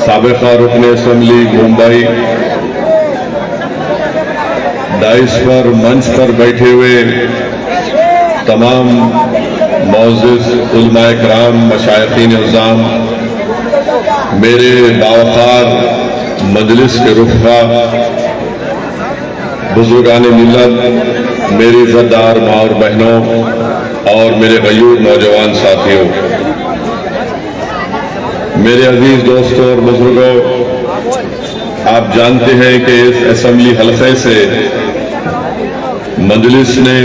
साबिक़ा रुकन assembly Mumbai, dice पर मंच पर बैठे हुए तमाम मौजूद उलमाए किराम, मशाइखीन इज़्ज़ाम, मेरे बावक़ार मजलिस के रुफ़क़ा, बुज़ुर्गान मिल्लत, मेरी इज़्ज़तदार माँ और बहनों और मेरे गयूर नौजवान साथियों, मेरे अजीज दोस्तों और बुजुर्गों, आप जानते हैं कि इस असेंबली हल्के से मजलिस ने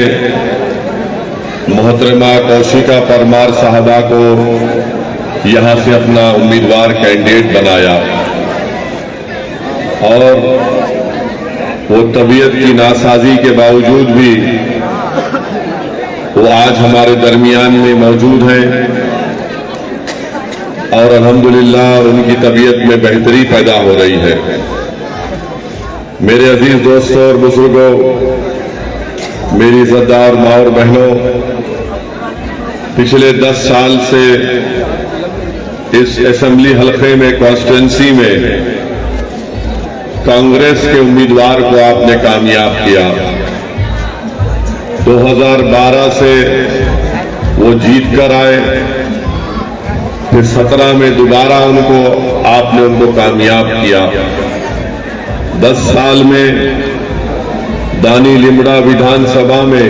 मोहतरमा कौशिका परमार साहबा को यहां से अपना उम्मीदवार कैंडिडेट बनाया और वो तबीयत की नासाजी के बावजूद भी वो आज हमारे दरमियान में मौजूद हैं और अल्हम्दुलिल्लाह उनकी तबीयत में बेहतरी पैदा हो रही है। मेरे अजीज दोस्तों और बुजुर्गों, मेरी इज़्ज़तदार माँ और बहनों, पिछले 10 साल से इस असेंबली हल्के में, कॉन्स्टिट्यूंसी में कांग्रेस के उम्मीदवार को आपने कामयाब किया। 2012 से वो जीत कर आए, फिर 17 में दोबारा आपने उनको कामयाब किया। 10 साल में दानी लिमड़ा विधानसभा में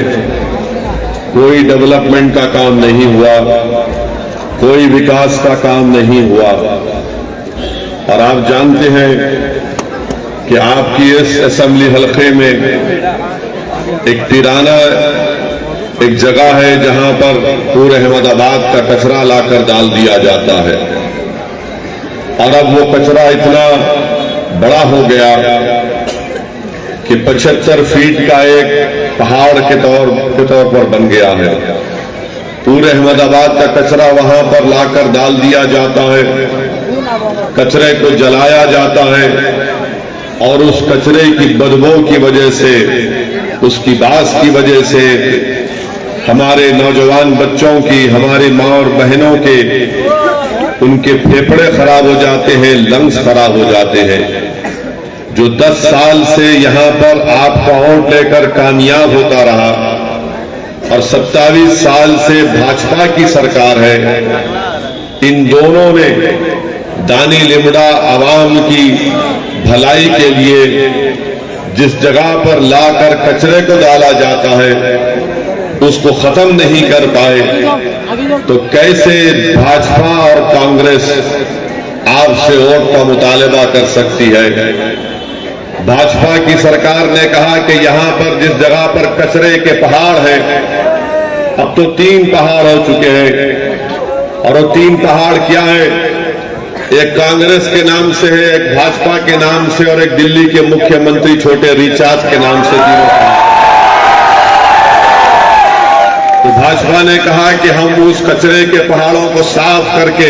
कोई डेवलपमेंट का काम नहीं हुआ, कोई विकास का काम नहीं हुआ और आप जानते हैं कि आपकी इस असेंबली हल्के में एक तिराना एक जगह है जहां पर पूरे अहमदाबाद का कचरा लाकर डाल दिया जाता है और अब वो कचरा इतना बड़ा हो गया कि 75 फीट का एक पहाड़ के तौर पर बन गया है। पूरे अहमदाबाद का कचरा वहां पर लाकर डाल दिया जाता है, कचरे को जलाया जाता है और उस कचरे की बदबू की वजह से, उसकी बास की वजह से हमारे नौजवान बच्चों की, हमारी माँ और बहनों के उनके फेफड़े खराब हो जाते हैं, लंग्स खराब हो जाते हैं। जो 10 साल से यहां पर आपका वोट लेकर कामयाब होता रहा और 27 साल से भाजपा की सरकार है, इन दोनों ने दानी लिमड़ा आवाम की भलाई के लिए जिस जगह पर लाकर कचरे को डाला जाता है उसको खत्म नहीं कर पाए, तो कैसे भाजपा और कांग्रेस आपसे वोट का मुतालबा कर सकती है। भाजपा की सरकार ने कहा कि यहां पर जिस जगह पर कचरे के पहाड़ हैं, अब तो 3 पहाड़ हो चुके हैं और वो 3 पहाड़ क्या है, एक कांग्रेस के नाम से है, एक भाजपा के नाम से और एक दिल्ली के मुख्यमंत्री छोटे रिचार्ज के नाम से। तो भाजपा ने कहा कि हम उस कचरे के पहाड़ों को साफ करके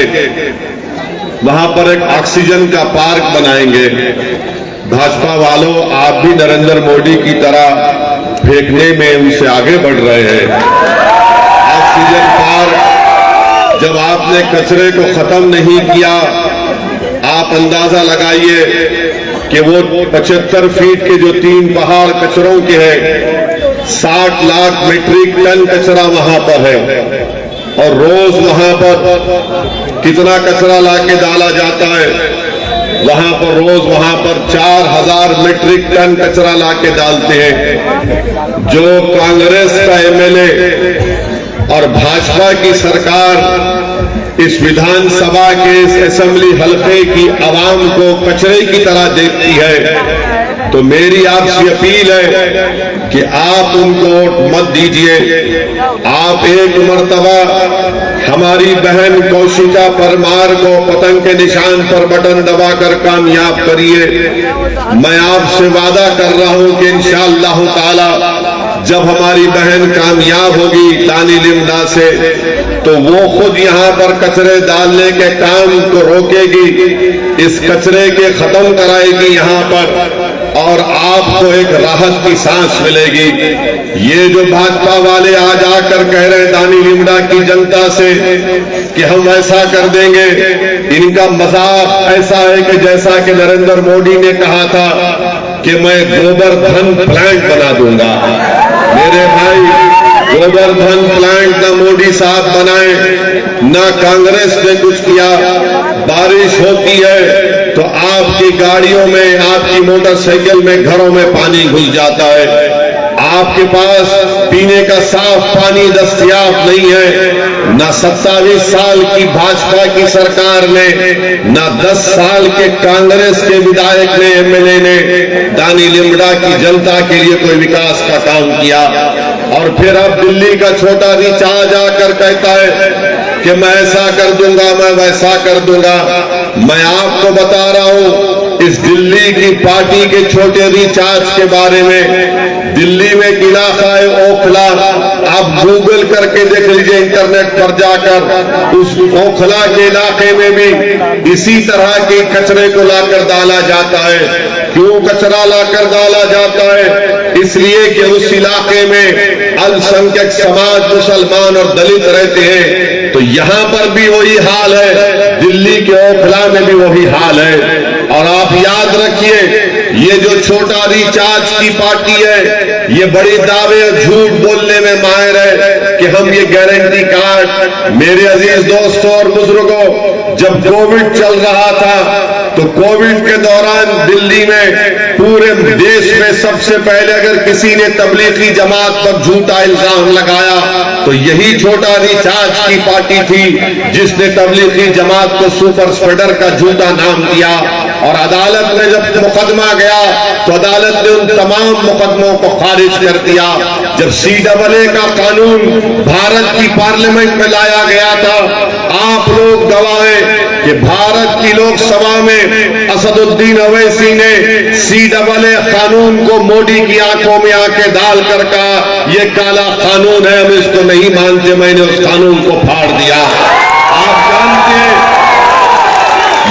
वहां पर एक ऑक्सीजन का पार्क बनाएंगे। भाजपा वालों, आप भी नरेंद्र मोदी की तरह फेंकने में उनसे आगे बढ़ रहे हैं। ऑक्सीजन पार्क, जब आपने कचरे को खत्म नहीं किया, आप अंदाजा लगाइए कि वो 75 फीट के जो 3 पहाड़ कचरों के हैं, 60 लाख मीट्रिक टन कचरा वहां पर है और रोज वहां पर कितना कचरा लाके डाला जाता है, वहां पर रोज वहां पर 4000 मीट्रिक टन कचरा लाके डालते हैं। जो कांग्रेस का एमएलए और भाजपा की सरकार इस विधानसभा के इस असेंबली हल्के की आवाम को कचरे की तरह देखती है, तो मेरी आपसे अपील है कि आप उनको वोट मत दीजिए। आप एक मर्तबा हमारी बहन कौशिका परमार को पतंग के निशान पर बटन दबाकर कामयाब करिए। मैं आपसे वादा कर रहा हूं कि इंशाअल्लाह ताला जब हमारी बहन कामयाब होगी दानी लिमडा से तो वो खुद यहाँ पर कचरे डालने के काम को रोकेगी, इस कचरे के खत्म कराएगी यहाँ पर, और आपको एक राहत की सांस मिलेगी। ये जो भाजपा वाले आज आकर कह रहे हैं दानी लिमडा की जनता से कि हम ऐसा कर देंगे, इनका मजाक ऐसा है कि जैसा कि नरेंद्र मोदी ने कहा था कि मैं गोवर्धन प्लांट बना दूंगा। मेरे भाई, गोवर्धन प्लांट ना मोदी साहब बनाए, ना कांग्रेस ने कुछ किया। बारिश होती है तो आपकी गाड़ियों में, आपकी मोटरसाइकिल में, घरों में पानी घुस जाता है। आपके पास पीने का साफ पानी दस्तयाब नहीं है। ना 27 साल की भाजपा की सरकार ने, ना 10 साल के कांग्रेस के विधायक ने, एमएलए ने दानी लिमडा की जनता के लिए कोई विकास का काम किया। और फिर अब दिल्ली का छोटा रिचार्ज आकर कहता है कि मैं ऐसा कर दूंगा, मैं वैसा कर दूंगा। मैं आपको बता रहा हूं इस दिल्ली की पार्टी के छोटे रिचार्ज के बारे में। दिल्ली में एक इलाका है ओखला, आप गूगल करके देख लीजिए इंटरनेट पर जाकर। उस ओखला के इलाके में भी इसी तरह के कचरे को लाकर डाला जाता है। क्यों कचरा लाकर डाला जाता है? इसलिए कि उस इलाके में अल्पसंख्यक समाज, मुसलमान और दलित रहते हैं। तो यहां पर भी वही हाल है, दिल्ली के ओखला में भी वही हाल है। और आप याद रखिए, ये जो छोटा रिचार्ज की पार्टी है, ये बड़ी दावे और झूठ बोलने में माहिर है कि हम ये गारंटी कार्ड। मेरे अजीज दोस्तों और बुजुर्गों, जब कोविड चल रहा था तो कोविड के दौरान दिल्ली में, पूरे देश में सबसे पहले अगर किसी ने तबलीगी जमात पर झूठा इल्जाम लगाया तो यही छोटा रिचार्ज की पार्टी थी जिसने तबलीगी जमात को सुपर स्प्रेडर का झूठा नाम दिया। और अदालत में जब मुकदमा गया तो अदालत ने उन तमाम मुकदमों को खारिज कर दिया। जब CAA का कानून भारत की पार्लियामेंट में लाया गया था, आप लोग गवाह हैं कि भारत की लोकसभा में असदुद्दीन ओवैसी ने CAA कानून को मोदी की आंखों में आंखें डालकर कहा ये काला कानून है, हम इसको नहीं मानते। मैंने उस कानून को फाड़ दिया। आप जानते हैं,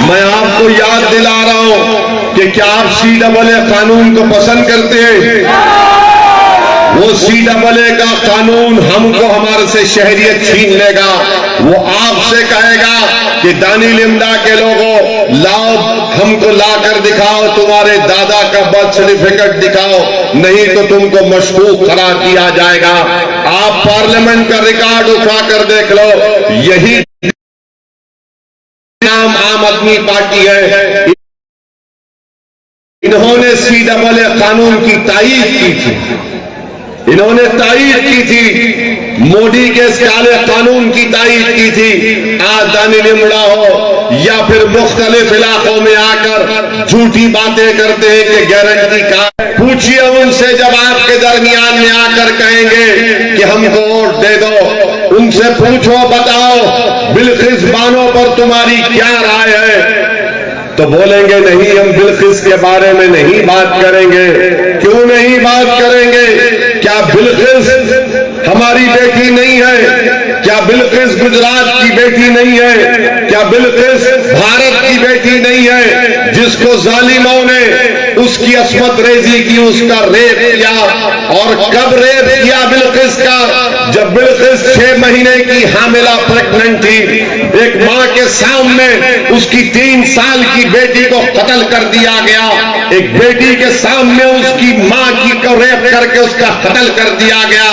मैं आपको याद दिला रहा हूं कि क्या आप CAA कानून को पसंद करते हैं? वो CAA का कानून हमको हमारे से शहरियत छीन लेगा। वो आपसे कहेगा कि दानी लिमडा के लोगों, लाओ हमको लाकर दिखाओ, तुम्हारे दादा का बर्थ सर्टिफिकेट दिखाओ, नहीं तो तुमको मशकूक करार दिया जाएगा। आप पार्लियामेंट का रिकॉर्ड उठाकर देख लो, यही नाम आम आदमी पार्टी है। इन्होंने CAA कानून की तायीद की थी, इन्होंने तायीद की थी, मोदी के इस काले कानून की तायीद की थी। आज दानी लिमडा हो या फिर मुख्तलिफ इलाकों में आकर झूठी बातें करते हैं कि गारंटी कार्ड। पूछिए उनसे, जब आपके दरमियान में आकर कहेंगे कि हमको वोट दे दो, उनसे पूछो, बताओ बिल्किस बानो पर तुम्हारी क्या राय है? तो बोलेंगे नहीं, हम बिल्किस के बारे में नहीं बात करेंगे। क्यों नहीं बात करेंगे? क्या बिल्किस हमारी बेटी नहीं है? क्या बिल्किस गुजरात की बेटी नहीं है? क्या बिल्किस भारत की बेटी नहीं है जिसको जालिमों ने उसकी अस्मत रेजी की, उसका रेप किया? और कब रेप किया बिल्किस का? जब बिल्किस 6 महीने की हामिला प्रेग्नेंट थी, एक मां के सामने उसकी 3 साल की बेटी को कत्ल कर दिया गया। एक बेटी के सामने उसकी मां की को रेप करके उसका कत्ल कर दिया गया।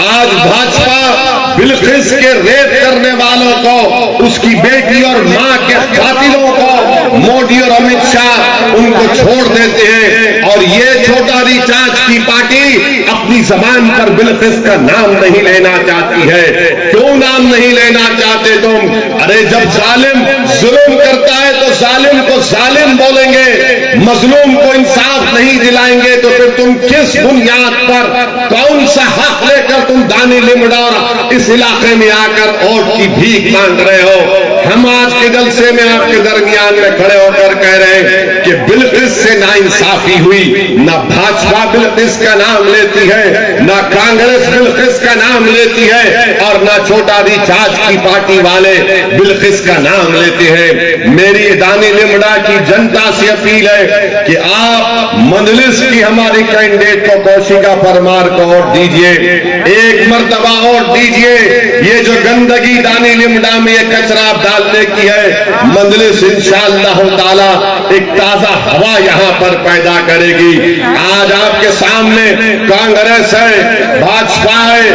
आज भाजपा बिल्किस के रेप करने वालों को, उसकी बेटी और मां के कातिलों को मोदी और अमित शाह उनको छोड़ देते हैं। और ये छोटा रिचार्ज की पार्टी अपनी जबान पर बिल्किस का नाम नहीं लेना चाहती है। क्यों नाम नहीं लेना चाहते तुम? अरे जब जालिम जुल्म करता है तो जालिम को जालिम बोलेंगे, मजलूम को इंसाफ नहीं दिलाएंगे तो फिर तुम किस बुनियाद पर, कौन सा हक लेकर तुम दानी लिमडा और इस इलाके में आकर वोट की भीख मांग रहे हो? हम आज के जलसे में आपके दरमियान में खड़े होकर कह रहे हैं कि बिल्किस बिल्किस से नाइंसाफी हुई। ना भाजपा बिल्किस का नाम लेती है, ना कांग्रेस बिल्किस का नाम लेती है, और ना छोटा रिचार्ज की पार्टी वाले बिल्किस का नाम लेते हैं। मेरी दानी लिमड़ा की जनता से अपील है कि आप मंजलिस की हमारी कैंडिडेट को कौशिका परमार को वोट दीजिए, एक मर्तबा और दीजिए। ये जो गंदगी दानी लिमड़ा में ये कचरा डालने की है, मंजलिस इंशाअल्लाह ताला एक ताजा हवा यहां पर पैदा करेगी। आज आपके सामने कांग्रेस है, भाजपा है,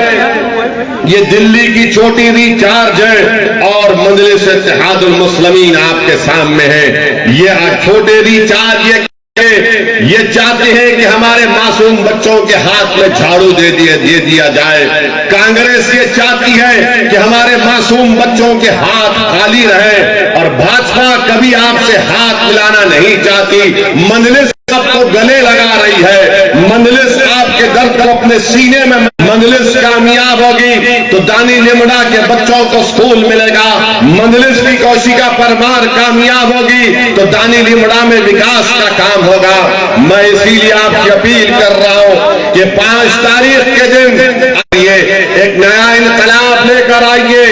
ये दिल्ली की छोटी रिचार्ज है, और मंजलिस इत्तेहादुल मुस्लिमीन आपके सामने है। ये छोटे रिचार्ज ये चाहते हैं कि हमारे मासूम बच्चों के हाथ में झाड़ू दे दिया जाए। कांग्रेस ये चाहती है कि हमारे मासूम बच्चों के हाथ खाली रहे, और भाजपा कभी आपसे हाथ मिलाना नहीं चाहती। मंजलिस आपको गले लगा रही है, मंजलिस आपके दर्द को अपने सीने में। मंजलिस कामयाब होगी तो दानी लिमड़ा के बच्चों को स्कूल मिलेगा। मंजलिस की कौशिका परमार कामयाब होगी तो दानी लिमड़ा में विकास का काम होगा। मैं इसीलिए आपकी अपील कर रहा हूं कि 5 तारीख के दिन आइए, एक नया इनकलाब लेकर आइए।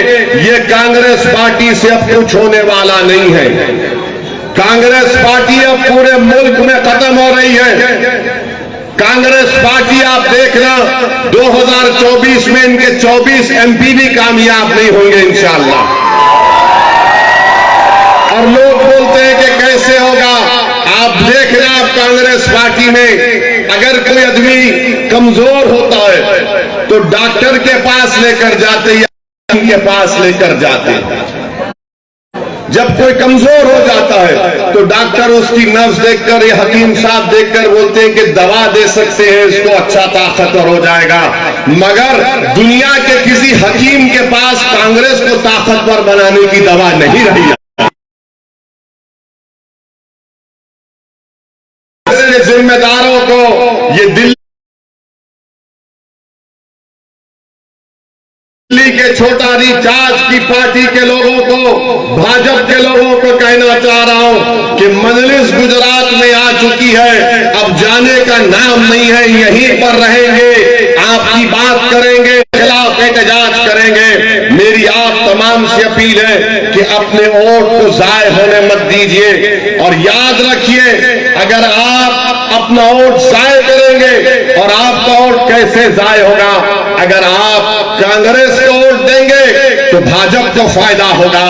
ये कांग्रेस पार्टी से अब कुछ होने वाला नहीं है। कांग्रेस पार्टी अब पूरे मुल्क में खत्म हो रही है। कांग्रेस पार्टी आप देखना 2024 में इनके 24 एमपी भी कामयाब नहीं होंगे इंशाअल्लाह। और लोग बोलते हैं कि कैसे होगा। आप देखना, आप कांग्रेस पार्टी में अगर कोई आदमी कमजोर होता है तो डॉक्टर के पास लेकर जाते या के पास लेकर जाते। जब कोई कमजोर हो जाता है तो डॉक्टर उसकी नब्ज देखकर या हकीम साहब देखकर बोलते हैं कि दवा दे सकते हैं, इसको अच्छा ताकतवर हो जाएगा। मगर दुनिया के किसी हकीम के पास कांग्रेस को ताकतवर बनाने की दवा नहीं रही है। जिम्मेदारों को ये दिल्ली के छोटा रिचार्ज की पार्टी के लोगों को, भाजपा के लोगों को कहना चाह रहा हूं कि मंजलिस गुजरात में आ चुकी है, अब जाने का नाम नहीं है, यहीं पर रहेंगे, आपकी बात करेंगे, खिलाफ एहतजाज करेंगे। मेरी आप तमाम से अपील है कि अपने वोट को जाय होने मत दीजिए। और याद रखिए, अगर आप अपना वोट जाय करेंगे, और आपका वोट कैसे जाय होगा, अगर आप कांग्रेस को वोट देंगे तो भाजपा को फायदा होगा।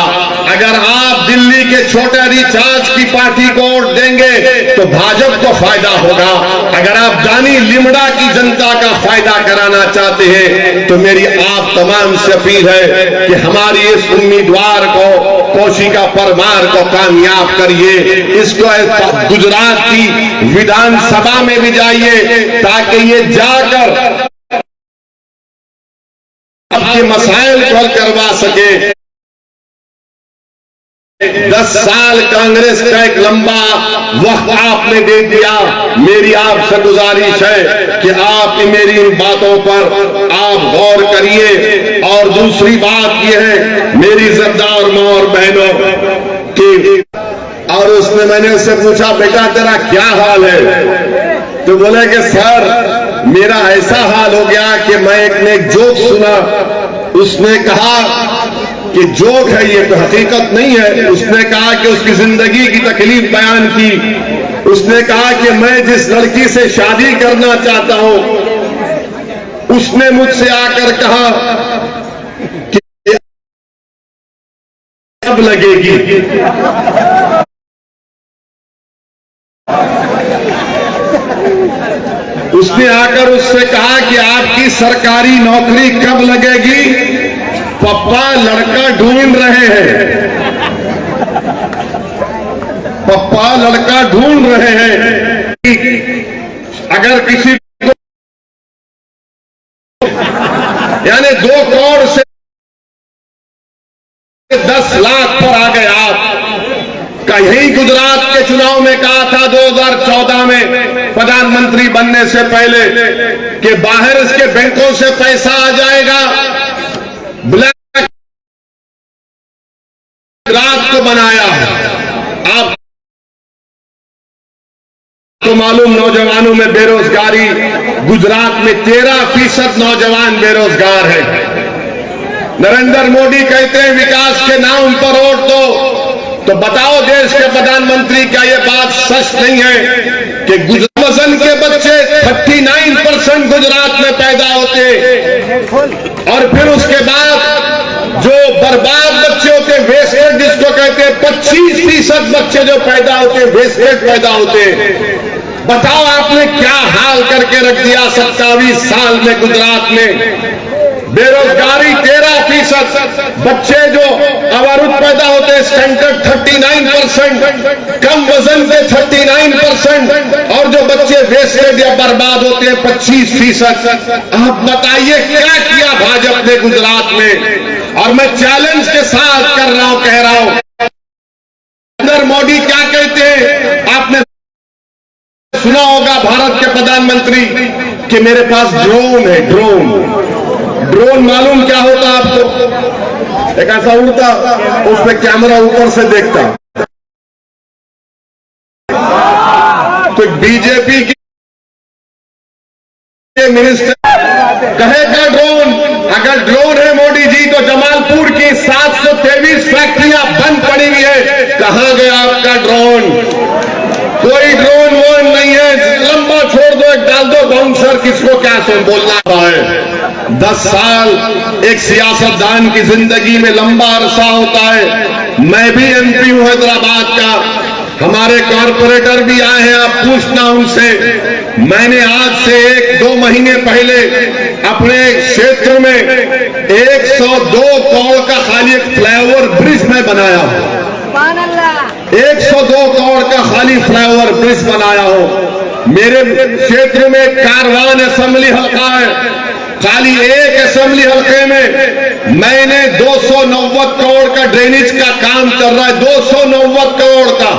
अगर आप दिल्ली के छोटे रिचार्ज की पार्टी को वोट देंगे तो भाजपा को फायदा होगा। अगर आप दानी लिमड़ा की जनता का फायदा कराना चाहते हैं तो मेरी आप तमाम से अपील है कि हमारी इस उम्मीदवार को, कौशिका परमार को कामयाब करिए। इसको गुजरात की विधानसभा में भी जाइए ताकि ये जाकर आपके मसाइल को हल करवा सके। 10 साल कांग्रेस का एक लंबा वक्त आपने दे दिया। मेरी आपसे गुजारिश है कि आप मेरी इन बातों पर आप गौर करिए। और दूसरी बात यह है, मेरी ज़र्दार माँ और बहनों की, और उसने मैंने उससे पूछा, बेटा तेरा क्या हाल है? तो बोले कि सर मेरा ऐसा हाल हो गया कि मैं एक जोक सुना। उसने कहा कि जोक है, ये तो हकीकत नहीं है। उसने कहा कि उसकी जिंदगी की तकलीफ बयान की। उसने कहा कि मैं जिस लड़की से शादी करना चाहता हूं उसने मुझसे आकर कहा कि कब लगेगी। उसने आकर उससे कहा कि आपकी सरकारी नौकरी कब लगेगी? पप्पा लड़का ढूंढ रहे हैं, पप्पा लड़का ढूंढ रहे हैं। अगर किसी को यानी 2 करोड़ से 10 लाख पर आ गए आप। कहीं गुजरात के चुनाव में कहा था 2014 में प्रधानमंत्री बनने से पहले कि बाहर इसके बैंकों से पैसा आ जाएगा, ब्लैक रात को बनाया। आप मालूम नौजवानों में बेरोजगारी, गुजरात में 13% नौजवान बेरोजगार है। नरेंद्र मोदी कहते हैं विकास के नाम पर वोट दो, तो बताओ देश के प्रधानमंत्री, क्या ये बात सच नहीं है कि वजन के बच्चे 39% गुजरात में पैदा होते, और फिर उसके बाद जो बर्बाद बच्चे होते, वेस्टेज जिसको कहते हैं, 25% बच्चे जो पैदा होते, वेस्टेज पैदा होते। बताओ आपने क्या हाल करके रख दिया 27 साल में गुजरात में। बेरोजगारी 13%, बच्चे जो अवरुद्ध पैदा होते, स्टैंडर्ड 39%, कम वजन के 39%, और जो बच्चे वेस्टेज या बर्बाद होते हैं 25%। आप बताइए क्या किया भाजपा ने गुजरात में। और मैं चैलेंज के साथ कर रहा हूं, कह रहा हूं, नरेंद्र मोदी क्या कहते हैं, आपने सुना होगा भारत के प्रधानमंत्री कि मेरे पास ड्रोन है। ड्रोन मालूम क्या होता आपको? एक ऐसा उड़ता, उस पर कैमरा ऊपर से देखता। तो बीजेपी के मिनिस्टर कहेगा ड्रोन। अगर ड्रोन है मोदी जी, तो जमालपुर की 723 फैक्ट्रियां बंद पड़ी हुई है, कहां गया आपका ड्रोन? कोई ड्रोन वोन नहीं है। लंबा छोड़ दो, एक डाल दो बाउंसर, किसको क्या बोलना रहा है। 10 साल एक सियासतदान की जिंदगी में लंबा अरसा होता है। मैं भी एमपी हूं हैदराबाद का, हमारे कॉर्पोरेटर भी आए हैं, आप पूछना उनसे। मैंने आज से 1-2 महीने पहले अपने क्षेत्र में 102 करोड़ का खाली एक फ्लाईओवर ब्रिज में बनाया हूं। 102 करोड़ का खाली फ्लाईओवर ब्रिज बनाया हूं। मेरे क्षेत्र में कारवान असेंबली हल्का है, खाली एक असेंबली हल्के में मैंने 290 करोड़ का ड्रेनेज का काम चल रहा है। 290 करोड़ का।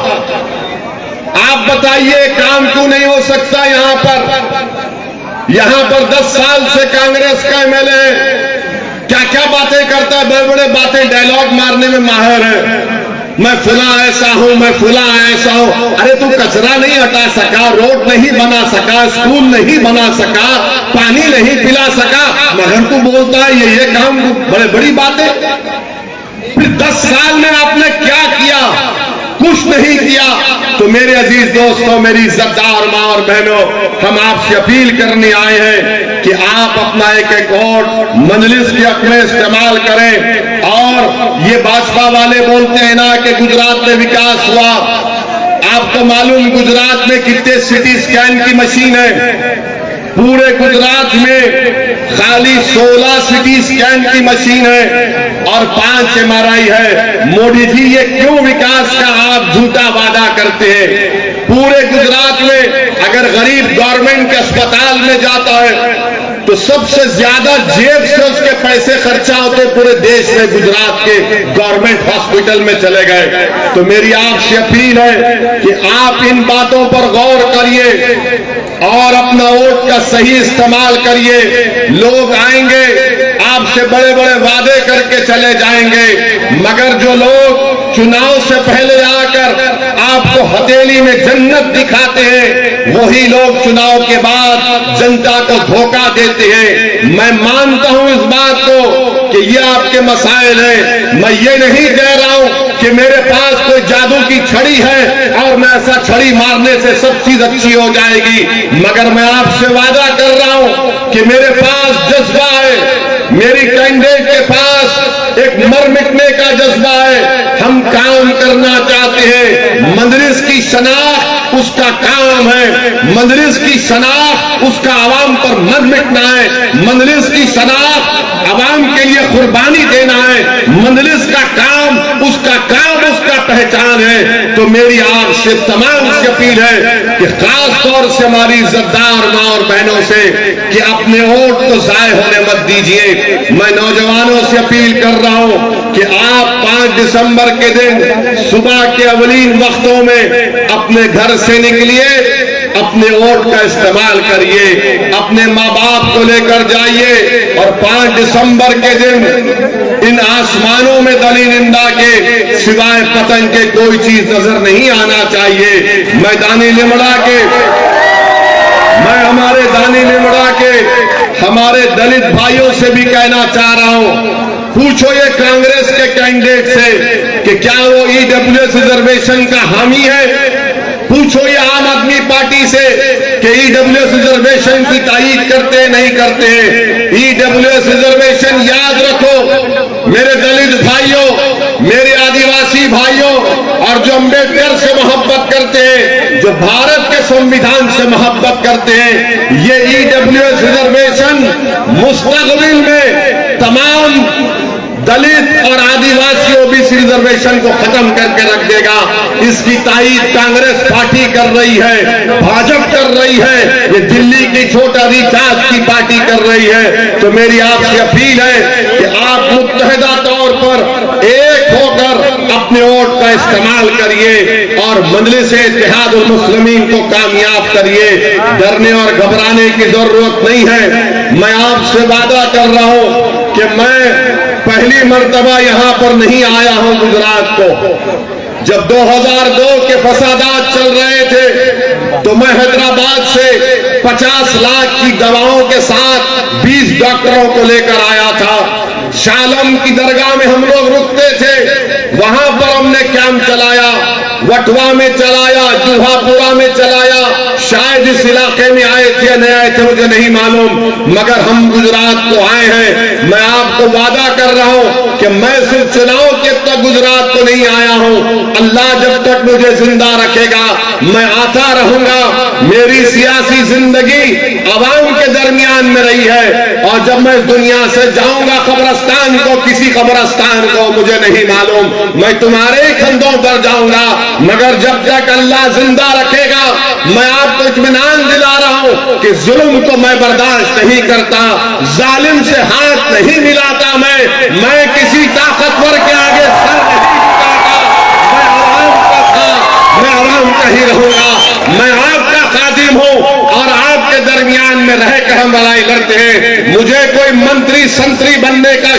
आप बताइए काम क्यों नहीं हो सकता यहां पर? यहां पर 10 साल से कांग्रेस का एमएलए क्या क्या बातें करता है, बड़े बड़े बातें डायलॉग मारने में माहिर है। मैं फुला ऐसा हूं, मैं फुला ऐसा हूं। अरे तू कचरा नहीं हटा सका, रोड नहीं बना सका, स्कूल नहीं बना सका, पानी नहीं पिला सका, मगर तू बोलता है ये काम, बड़े बड़ी बातें। फिर 10 साल में आपने क्या किया? कुछ नहीं किया। तो मेरे अजीज दोस्तों, मेरी इज्जतदार मां और बहनों, हम आपसे अपील करने आए हैं कि आप अपना एक वोट मजलिस के हक में इस्तेमाल करें। और ये भाजपा वाले बोलते हैं ना कि गुजरात में विकास हुआ। आपको मालूम गुजरात में कितने सिटी स्कैन की मशीन है? पूरे गुजरात में खाली 16 सिटी स्कैन की मशीन है और 5 MRI है। मोदी जी, ये क्यों विकास का आप झूठा वादा करते हैं? पूरे गुजरात में अगर गरीब गवर्नमेंट के अस्पताल में जाता है तो सबसे ज्यादा जेब से उसके पैसे खर्चा होते पूरे देश में गुजरात के गवर्नमेंट हॉस्पिटल में चले गए। तो मेरी आपसे अपील है कि आप इन बातों पर गौर करिए और अपना वोट का सही इस्तेमाल करिए। लोग आएंगे आपसे बड़े बड़े वादे करके चले जाएंगे, मगर जो लोग चुनाव से पहले आकर आपको हथेली में जन्नत दिखाते हैं, वही लोग चुनाव के बाद जनता को धोखा देते हैं। मैं मानता हूं इस बात को कि ये आपके मसाइल हैं। मैं ये नहीं कह रहा हूं कि मेरे पास कोई जादू की छड़ी है और मैं ऐसा छड़ी मारने से सब चीज अच्छी हो जाएगी, मगर मैं आपसे वादा कर रहा हूं कि मेरे पास जज्बा है, मेरी कैंडिडेट के पास एक मर मिटने का जज्बा है। हम काम करना चाहते हैं। मजलिस की शनाख्त उसका काम है। मजलिस की शनाख्त उसका आवाम पर मर मिटना है। मजलिस की शनाख्त आवाम के लिए कुर्बानी देना है। मजलिस का काम उसका पहचान है। तो मेरी आपसे तमाम से अपील है कि खास तौर से हमारी इज्जतदार मां और बहनों से कि अपने वोट तो जाय होने मत दीजिए। मैं नौजवानों से अपील कर रहा हूं कि आप 5 दिसंबर के दिन सुबह के अवलीन वक्तों में अपने घर से निकलिए, अपने वोट का इस्तेमाल करिए, अपने माँ बाप को लेकर जाइए और 5 दिसंबर के दिन इन आसमानों में दली निंदा के सिवाय पतंग के कोई चीज नजर नहीं आना चाहिए। मैदानी लिमड़ा के मैं हमारे दानी निमड़ा के हमारे दलित भाइयों से भी कहना चाह रहा हूं, पूछो ये कांग्रेस के कैंडिडेट से कि क्या वो ईडब्ल्यूएस रिजर्वेशन का हामी है। पूछो ये आम आदमी पार्टी से कि ईडब्ल्यूएस रिजर्वेशन की तायीद करते हैं नहीं करते हैं। ईडब्ल्यूएस रिजर्वेशन याद रखो मेरे दलित भाइयों, मेरे आदिवासी भाइयों, और जो अम्बेडकर से मोहब्बत करते हैं, जो भारत के संविधान से मोहब्बत करते हैं, ये ईडब्ल्यूएस रिजर्वेशन मुस्तकबिल में तमाम दलित और आदिवासी ओबीसी रिजर्वेशन को खत्म करके रख देगा। इसकी तायीद कांग्रेस पार्टी कर रही है, भाजपा कर रही है, ये दिल्ली की छोटा रिचार्ज की पार्टी कर रही है। तो मेरी आपसे अपील है कि आप मुत्तहिदा तौर पर एक होकर अपने वोट का इस्तेमाल करिए और मजलिस-ए-इत्तेहादुल मुस्लिमीन को कामयाब करिए। डरने और घबराने की जरूरत नहीं है। मैं आपसे वादा कर रहा हूं कि मैं पहली मर्तबा यहां पर नहीं आया हूं गुजरात को। जब 2002 के फसादात चल रहे थे तो मैं हैदराबाद से 50 लाख की दवाओं के साथ 20 डॉक्टरों को लेकर आया था। शालम की दरगाह में हम लोग रुकते थे, वहां पर हमने कैंप चलाया, वटवा में चलाया, जुल्हापुरा में चलाया, शायद इस इलाके में आए थे या नहीं आए थे मुझे नहीं मालूम, मगर हम गुजरात को आए हैं। मैं आपको वादा कर रहा हूं कि मैं सिर्फ चुनाव के तक गुजरात को नहीं आया हूं, अल्लाह जब तक मुझे जिंदा रखेगा मैं आता रहूंगा। मेरी सियासी जिंदगी अवाम के दरमियान में रही है, और जब मैं दुनिया से जाऊंगा कब्रस्तान को, किसी कब्रस्तान को मुझे नहीं मालूम, मैं तुम्हारे कंधों पर जाऊंगा, मगर जब तक अल्लाह जिंदा रखेगा मैं आपको इत्मीनान दिला रहा हूं कि जुल्म को मैं बर्दाश्त नहीं करता, जालिम से हाथ नहीं मिलाता। मैं किसी ताकतवर के आगे सर नहीं झुकाता। मैं आराम का था, मैं आराम का ही रहूंगा। मैं आपका खादिम हूं और आपके दरमियान में रहकर हम लड़ाई लड़ते हैं। मुझे कोई मंत्री संतरी बनने का